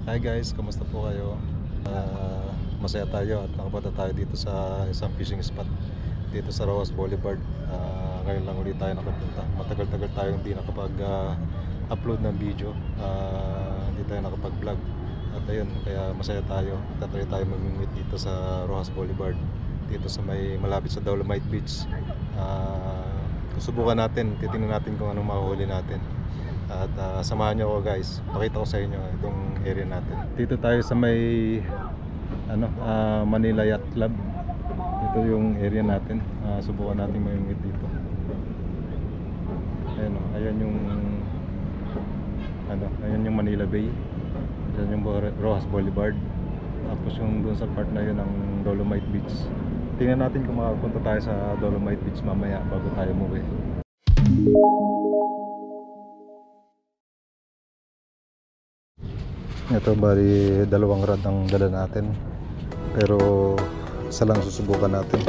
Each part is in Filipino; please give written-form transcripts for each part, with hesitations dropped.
Hi guys, kamusta po kayo? Masaya tayo at nakapunta tayo dito sa isang fishing spot dito sa Rojas Boulevard. Ngayon lang ulit tayo nakapunta. Matagal-tagal tayo hindi nakapag-upload ng video. Hindi tayo nakapag-vlog. At ayun, kaya masaya tayo. Tatayo tayo mamimit dito sa Rojas Boulevard. Dito sa may malapit sa Dolomite Beach. Susubukan natin, titingnan natin kung anong mahuhuli natin. At samahan nyo ako guys, pakita ko sa inyo itong area natin. Dito tayo sa may Manila Yacht Club. Ito yung area natin. Subukan natin mamimit dito. Ayan yung ayan yung Manila Bay. Ayan yung Rojas Boulevard. Tapos yung dun sa part na yun ng Dolomite Beach. Tingnan natin kung makapunta tayo sa Dolomite Beach mamaya bago tayo umuwi. Ito bali dalawang rod ang dala natin, pero isa lang susubukan natin.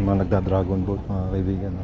Mga nagda-dragon boat mga kaibigan, no?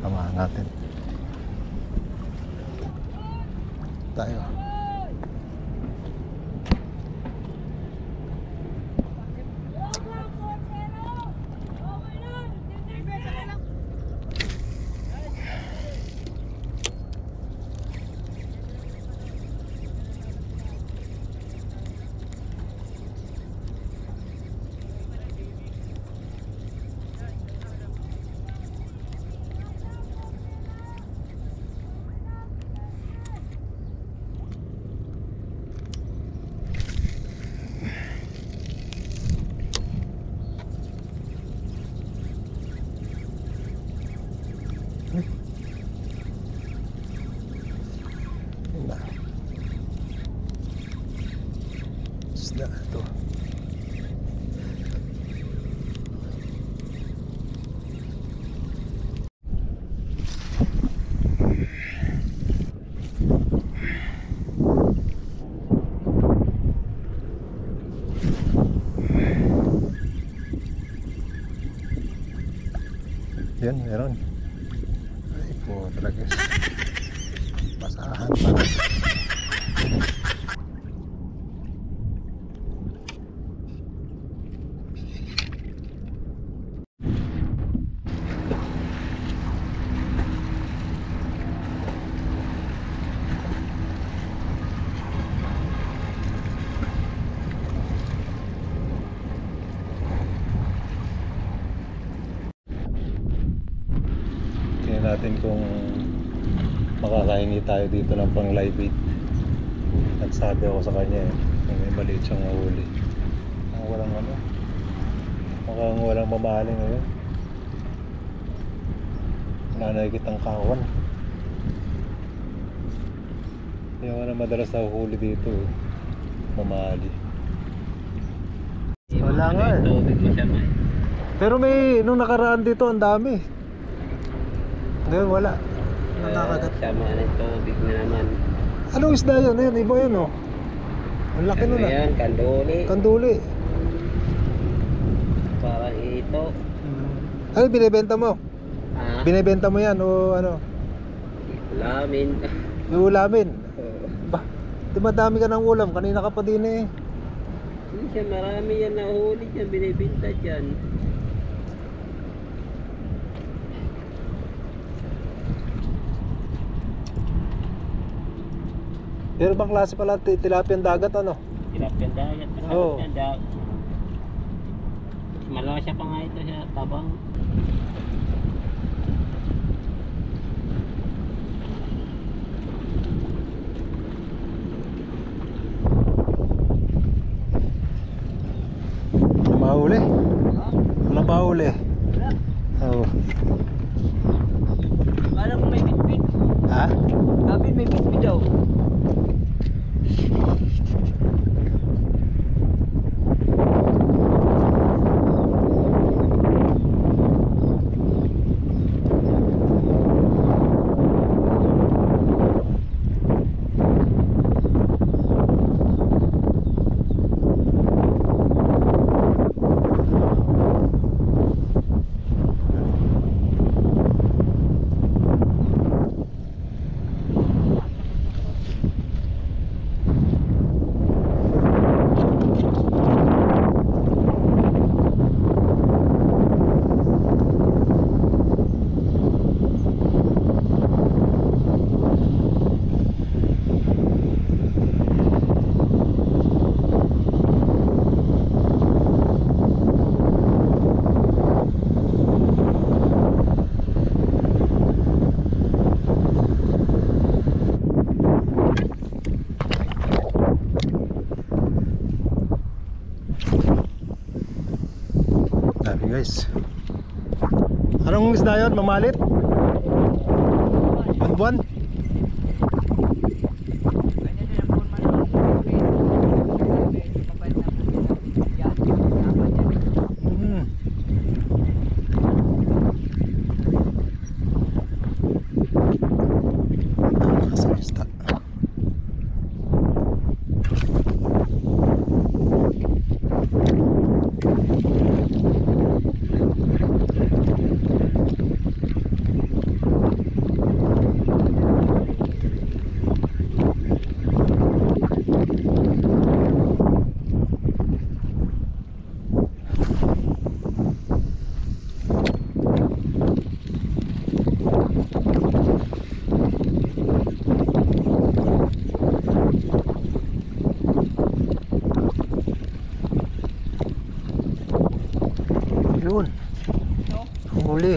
Samahan natin tayo. Isda ito. Yan, meron. Ay po talaga. Basahan pa. Natin kung makakahingi tayo dito ng pang live bait. Nagsabi ako sa kanya kung may maliit siyang mahuli. Ang Mukhang walang mamali ngayon. Wala nakikitang kawan. Yung ano madalas nahuhuli dito eh. Mamali. Wala nga eh. Tubig mo siya may. Pero may nung nakaraan dito ang dami. Ngayon wala. Nakakagat. Sama ng tubig na naman. Anong isda yun? Ayun, iba yun oh. Ang laki Ano nun ah. yan? Kanduli. Kanduli. Parang ito. Ano binibenta mo? Ah, Binibenta mo yan o ano? lamin. Iulamin. Ba, di madami ka ng ulam. Kanina ka pa din eh. Hindi siya, marami yan nahuli dyan. Binibinta dyan. Pero bang klase pala tilapia dagat ano? Tilapia dagat. Oo. Malakas siya pa nga ito siya. Tabang. Ano mahuli? Ano mahuli? Oo. Kala ko may bitbit. Ha? Sabi may bitbit daw. Dami guys. Anong isda yun? Mamalit? Buwan? Hmm. Kasang isda. Yun. Huli.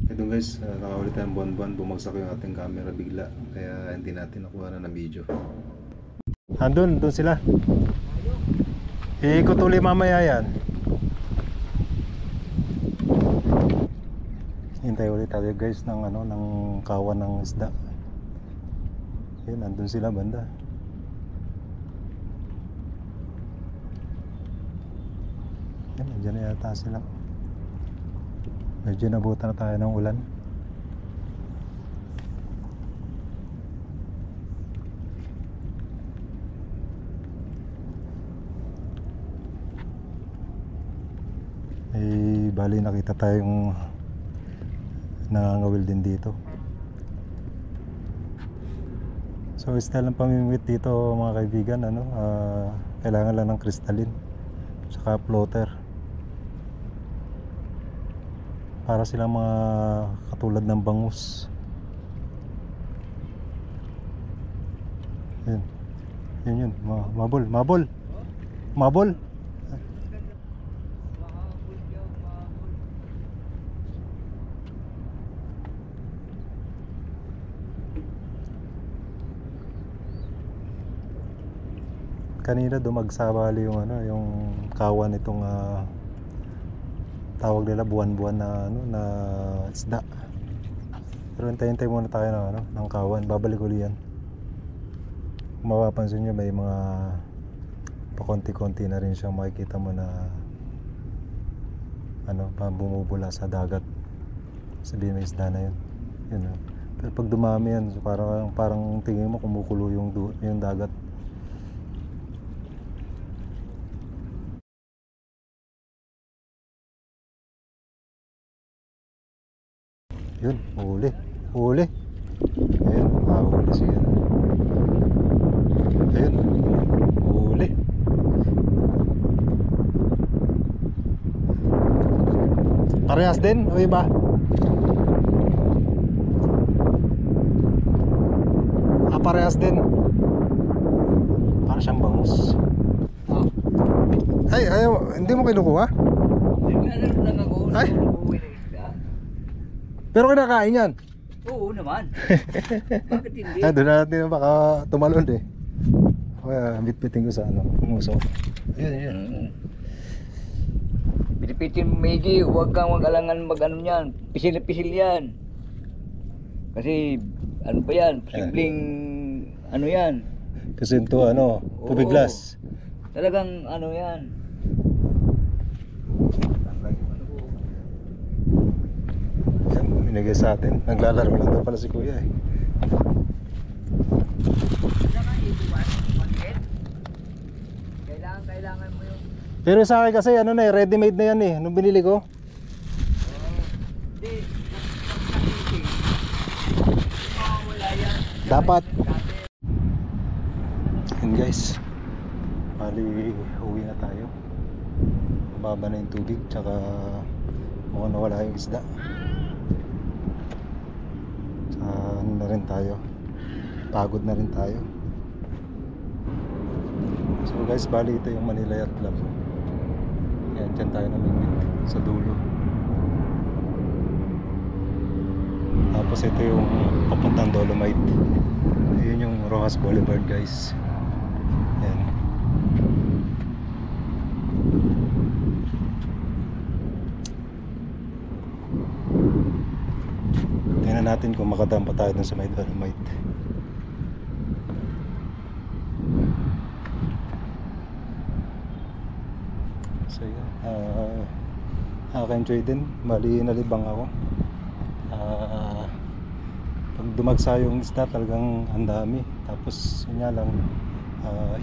Ito guys, nakahuli tayong buwan-buwan. Bumagsak yung ating camera bigla. Kaya hindi natin nakuha na ng video. Andun, doon sila. Iikot uli mamaya yan. Hintay ulit tayo guys ng ano, ng kawan ng isda. Yun, andun sila banda. Yan, nandiyan na yata sila. Medyo nabutan na tayo ng ulan. Eh, bali nakita tayong nangangawil din dito. So style ng pamimit dito mga kaibigan, ano, kailangan lang ng crystalline saka floater para silang mga katulad ng bangus. Yun, yun, mabol, mabol, mabol. Kanina dumagsa bali yung ano, yung kawan itong tawag nila buwan-buwan na ano na isda. Pero hintay-hintay muna tayo ng ano, ng kawan. Babalik uli yan. Kung mapapansin nyo, may mga pakonti-konti na rin siyang makikita mo na ano, bumubula sa dagat. Sabihin may isda na yun. Yun, pero pag dumami yan, so parang tingin mo kumukulo yung dagat. Yun, huli. Huli. Ayun, nakahuli siya. Ayun, huli. Parehas din o iba? Parehas din. Para siyang bangus. Ay, ayaw, hindi mo kinukuha? Naglalaro lang ako. Ay? Uuwi ng isda. Pero kinakain yan. Oo naman. Bakit hindi? Doon natin baka tumalon eh. Kaya bit-bitin ko sa ano, umuso. Ayun, ayun. Pilipitin mo, Megi, huwag kang mag-alangan mag-ano yan. Pisil na pisil yan. Kasi ano pa yan, posibleng ano yan. Kasi ito ano, pupiglas. Talagang ano yan. Yan, binigay sa atin. Naglalaro lang daw pala si kuya eh. Kailangan mo yung... Pero sa akin kasi ano na eh, ready made na yan eh, nung binili ko. Hindi, wala yan. Dapat. Yun guys, bali uwi na tayo. Mababa na yung tubig, tsaka mukhang nawala yung isda. Ano na rin tayo, pagod na rin tayo. So guys, bali ito yung Manila Yacht Club. Yan, dyan tayo namimit sa dulo. Tapos ito yung papuntang Dolomite. Ayun yung Rojas Boulevard guys. Yan. Tingnan natin kung makadaan pa tayo dun sa may Dolomite. So yun, enjoy din. Mali nalibang ako. Pag dumagsa yung isda talagang ang dami. Tapos yun nga lang,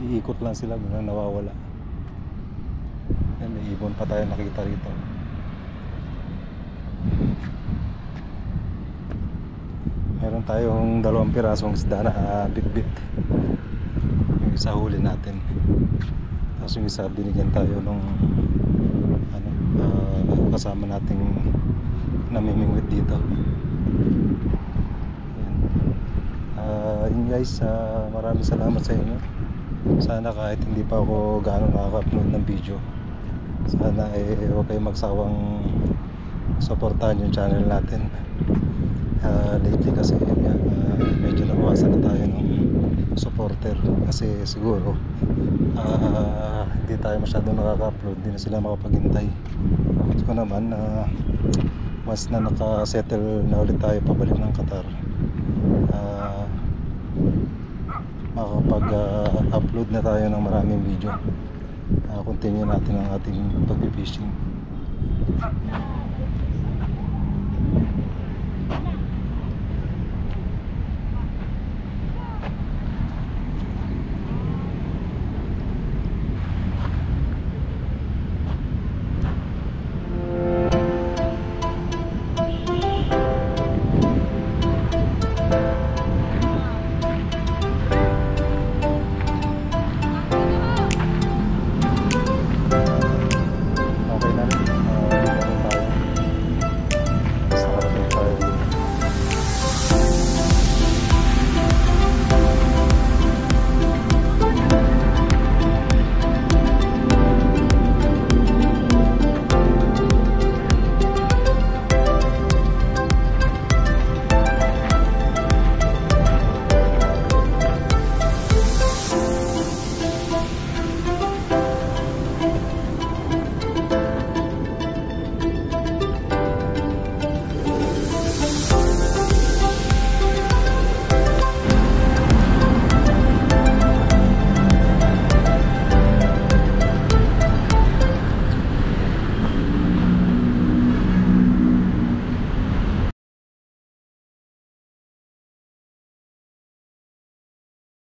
iikot lang sila, biglang nawawala. Yan, may ibon pa tayo nakita rito. Meron tayong 2 pirasong isda na bit-bit. Yung isa huli natin. Tapos yung isa binigyan tayo nung ano, kasama nating namimingwit dito. Yun guys, maraming salamat sa inyo. Sana kahit hindi pa ako gaano nakaka-upload ng video, sana huwag kayong magsawang supportahan yung channel natin. Lately kasi medyo nabawasan na tayo ng supporter kasi siguro hindi tayo masyado nakaka-upload, hindi na sila makapaghintay. So naman once na nakasettle na ulit tayo pabalik ng Qatar, makapag-upload na tayo ng maraming video. Continue natin ang ating pag-fishing.